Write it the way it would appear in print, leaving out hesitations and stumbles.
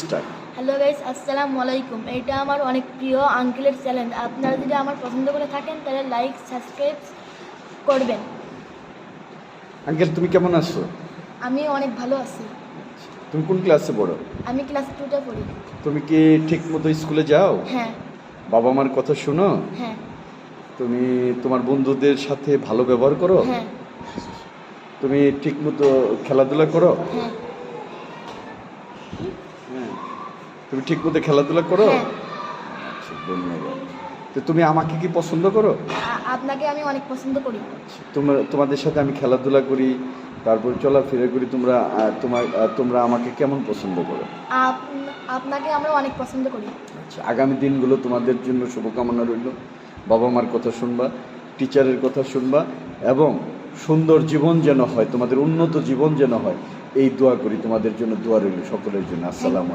Start. Hello guys, আসসালামু আলাইকুম। এটা আমার অনেক প্রিয় আঙ্কেলের চ্যানেল। আপনারা যদি আমার পছন্দ করে থাকেন তাহলে লাইক সাবস্ক্রাইব করবেন। আঙ্কেল, তুমি কেমন আছো? আমি অনেক ভালো আছি। তুমি কোন ক্লাসে পড়ো? আমি ক্লাস 2তে পড়ি। তুমি কি ঠিক মতো স্কুলে যাও? হ্যাঁ। বাবা মার কথা শোনো? হ্যাঁ। তুমি তোমার বন্ধুদের সাথে ভালো ব্যবহার করো? হ্যাঁ। তুমি ঠিক মতো খেলাধুলা করো? হ্যাঁ। হ্যাঁ। তুমি ঠিক মতো খেলাধুলা করো? হ্যাঁ। আচ্ছা, ধন্যবাদ। তো তুমি আমাকে কি পছন্দ করো? আপনাকে আমি অনেক পছন্দ করি। তোমাদের সাথে আমি খেলাধুলা করি, তারপর চলাফেরা করি, তোমরা আমাকে কেমন পছন্দ করো? আপনাকে আমরা অনেক পছন্দ করি। আচ্ছা, আগামী দিনগুলো তোমাদের জন্য শুভকামনা রইল। বাবা মার কথা শুনবা, টিচারের কথা শুনবা, এবং সুন্দর জীবন যেন হয়, তোমাদের উন্নত জীবন যেন হয়, এই দোয়া করি। তোমাদের জন্য দোয়া রইল সকলের জন্য। আসসালামু আলাইকুম।